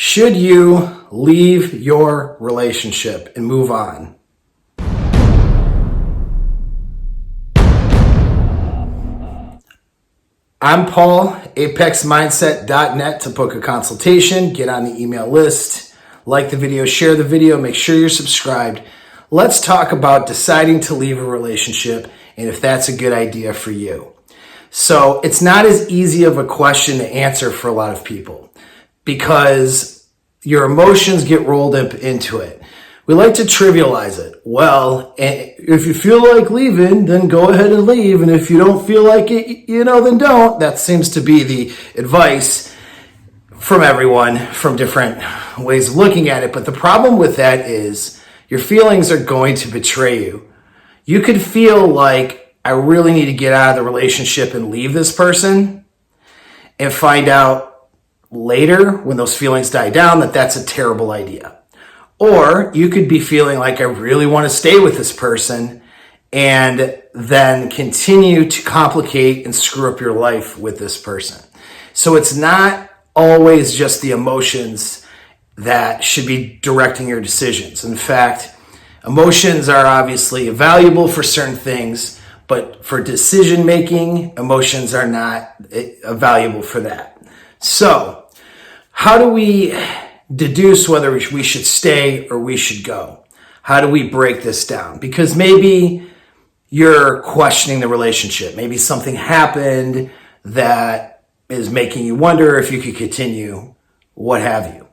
Should you leave your relationship and move on? I'm Paul, apexmindset.net to book a consultation, get on the email list, like the video, share the video, make sure you're subscribed. Let's talk about deciding to leave a relationship and if that's a good idea for you. So it's not as easy of a question to answer for a lot of people because your emotions get rolled up into it. We like to trivialize it. Well, if you feel like leaving, then go ahead and leave. And if you don't feel like it, then don't. That seems to be the advice from everyone from different ways of looking at it. But the problem with that is your feelings are going to betray you. You could feel like, I really need to get out of the relationship and leave this person, and find out later when those feelings die down that that's a terrible idea. Or you could be feeling like I really want to stay with this person and then continue to complicate and screw up your life with this person. So it's not always just the emotions that should be directing your decisions. In fact, emotions are obviously valuable for certain things, but for decision making, emotions are not valuable for that. So how do we deduce whether we should stay or we should go? How do we break this down? Because maybe you're questioning the relationship. Maybe something happened that is making you wonder if you could continue, what have you.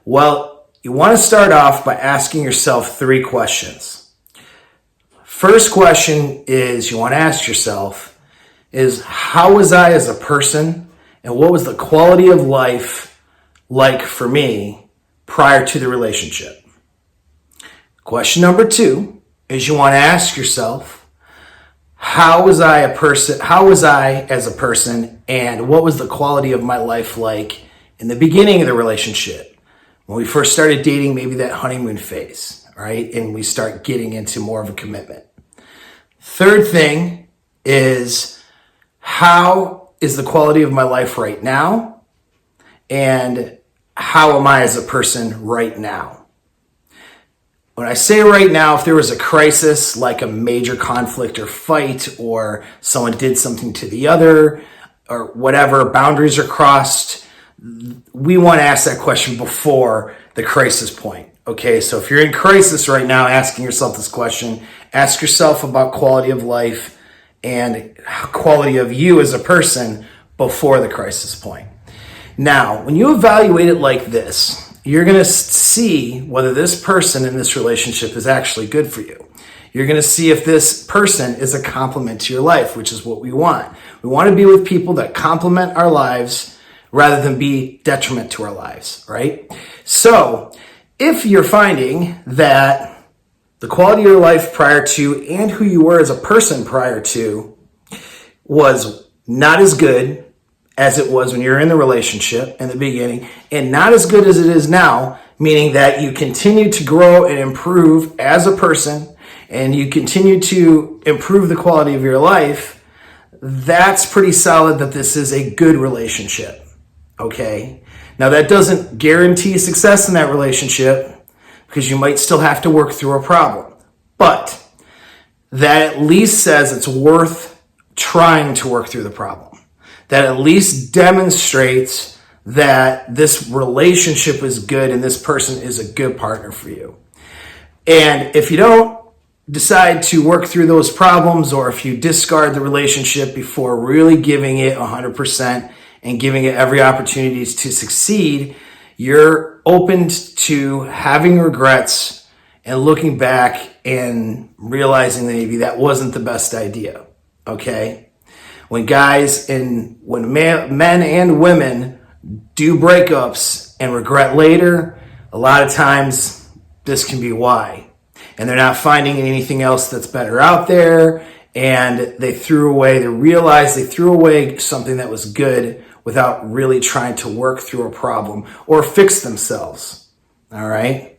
Well, you want to start off by asking yourself 3 questions. First question is you want to ask yourself is, how was I as a person and what was the quality of life like for me prior to the relationship? Question number 2 is you want to ask yourself, how was I as a person and what was the quality of my life like in the beginning of the relationship? When we first started dating, maybe that honeymoon phase, right? And we start getting into more of a commitment. Third thing is, how is the quality of my life right now? And how am I as a person right now? When I say right now, if there was a crisis, like a major conflict or fight, or someone did something to the other, or whatever, boundaries are crossed, we want to ask that question before the crisis point. Okay, so if you're in crisis right now, asking yourself this question, ask yourself about quality of life and quality of you as a person before the crisis point. Now, when you evaluate it like this, you're going to see whether this person in this relationship is actually good for you. You're going to see if this person is a complement to your life, which is what we want. We want to be with people that complement our lives rather than be detriment to our lives, right? So, if you're finding that the quality of your life prior to and who you were as a person prior to was not as good as it was when you're in the relationship in the beginning, and not as good as it is now, meaning that you continue to grow and improve as a person, and you continue to improve the quality of your life, that's pretty solid that this is a good relationship, okay? Now that doesn't guarantee success in that relationship because you might still have to work through a problem, but that at least says it's worth trying to work through the problem. That at least demonstrates that this relationship is good and this person is a good partner for you. And if you don't decide to work through those problems, or if you discard the relationship before really giving it 100% and giving it every opportunity to succeed, you're open to having regrets and looking back and realizing that maybe that wasn't the best idea, okay? When men and women do breakups and regret later, a lot of times this can be why. And they're not finding anything else that's better out there, and they realize they threw away something that was good without really trying to work through a problem or fix themselves, all right?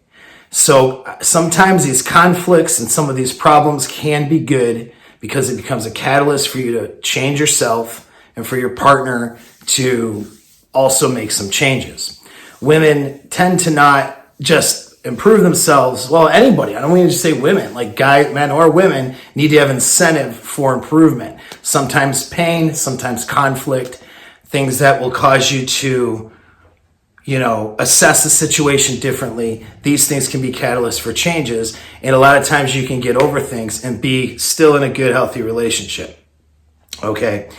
So sometimes these conflicts and some of these problems can be good because it becomes a catalyst for you to change yourself and for your partner to also make some changes. women tend to not just improve themselves. Well, anybody, I don't mean to just say women, like guys, men or women need to have incentive for improvement. Sometimes pain, sometimes conflict, things that will cause you to, assess the situation differently. These things can be catalysts for changes. And a lot of times you can get over things and be still in a good, healthy relationship. Okay.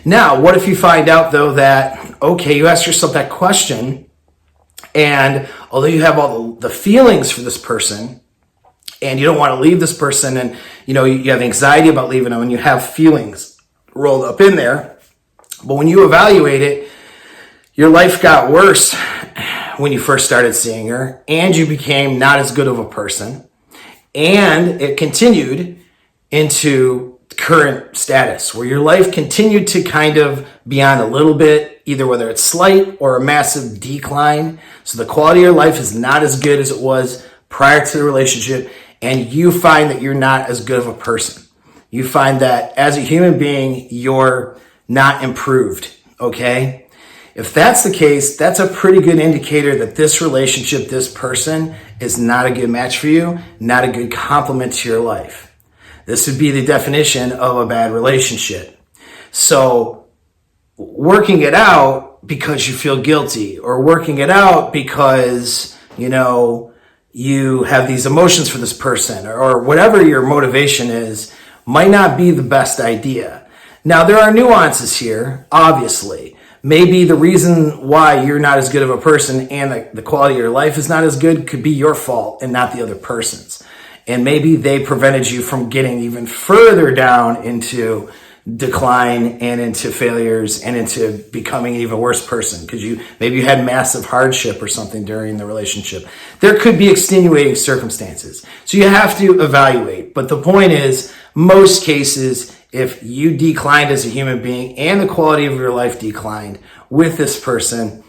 Now, what if you find out though that, you ask yourself that question, and although you have all the feelings for this person and you don't want to leave this person, and you have anxiety about leaving them and you have feelings rolled up in there, but when you evaluate it, your life got worse when you first started seeing her, and you became not as good of a person, and it continued into current status where your life continued to kind of be on a little bit, either whether it's slight or a massive decline. So the quality of your life is not as good as it was prior to the relationship, and you find that you're not as good of a person. You find that as a human being, you're not improved, okay? If that's the case, that's a pretty good indicator that this relationship, this person, is not a good match for you, not a good complement to your life. This would be the definition of a bad relationship. So working it out because you feel guilty, or working it out because, you have these emotions for this person, or whatever your motivation is, might not be the best idea. Now, there are nuances here, obviously. Maybe the reason why you're not as good of a person and the quality of your life is not as good could be your fault and not the other person's. And maybe they prevented you from getting even further down into decline and into failures and into becoming an even worse person because maybe you had massive hardship or something during the relationship. There could be extenuating circumstances. So you have to evaluate. But the point is, most cases, if you declined as a human being and the quality of your life declined with this person,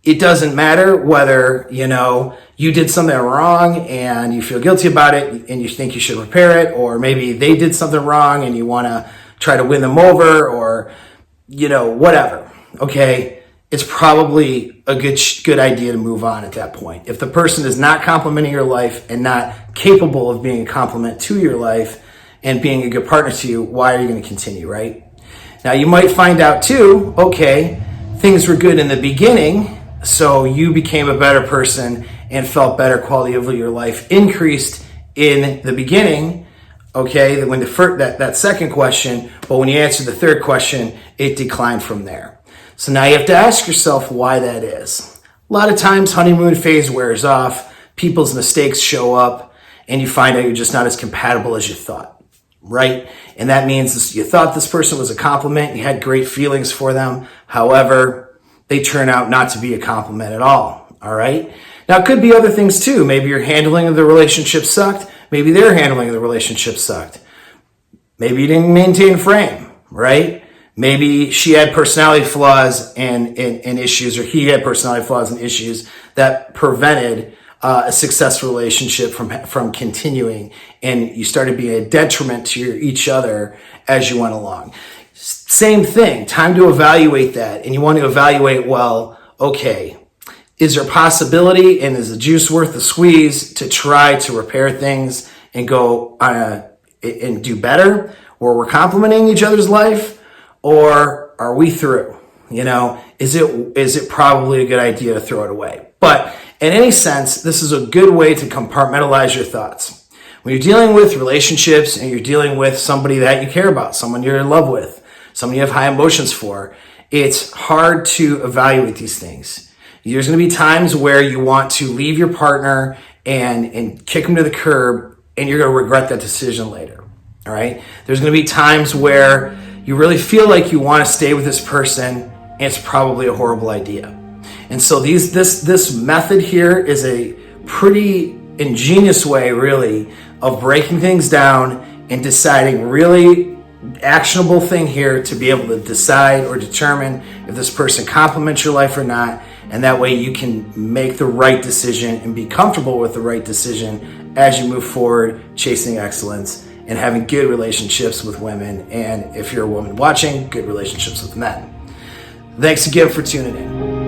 it doesn't matter whether, you did something wrong and you feel guilty about it and you think you should repair it, or maybe they did something wrong and you want to try to win them over, or, whatever. Okay. It's probably a good idea to move on at that point. If the person is not complimenting your life and not capable of being a complement to your life and being a good partner to you, why are you going to continue, right? Now, you might find out too, things were good in the beginning, so you became a better person and felt better, quality of your life increased in the beginning, when that second question, but when you answer the third question, it declined from there. So now you have to ask yourself why that is. A lot of times, honeymoon phase wears off, people's mistakes show up, and you find out you're just not as compatible as you thought, right? And that means you thought this person was a compliment, you had great feelings for them, however, they turn out not to be a compliment at all, all right? Now, it could be other things too. Maybe your handling of the relationship sucked. Maybe their handling of the relationship sucked. Maybe you didn't maintain frame, right? Maybe she had personality flaws and issues, or he had personality flaws and issues that prevented a successful relationship from continuing, and you started being a detriment to each other as you went along. Same thing, time to evaluate that, and you want to evaluate, is there a possibility and is the juice worth the squeeze to try to repair things and go on and do better, where we're complimenting each other's life, or are we through? Is it probably a good idea to throw it away? But in any sense, this is a good way to compartmentalize your thoughts. When you're dealing with relationships and you're dealing with somebody that you care about, someone you're in love with, someone you have high emotions for, it's hard to evaluate these things. There's going to be times where you want to leave your partner and kick them to the curb, and you're going to regret that decision later. All right. There's going to be times where you really feel like you want to stay with this person, and it's probably a horrible idea. And so this method here is a pretty ingenious way, really, of breaking things down and deciding really actionable thing here to be able to decide or determine if this person complements your life or not. And that way you can make the right decision and be comfortable with the right decision as you move forward, chasing excellence and having good relationships with women. And if you're a woman watching, good relationships with men. Thanks again for tuning in.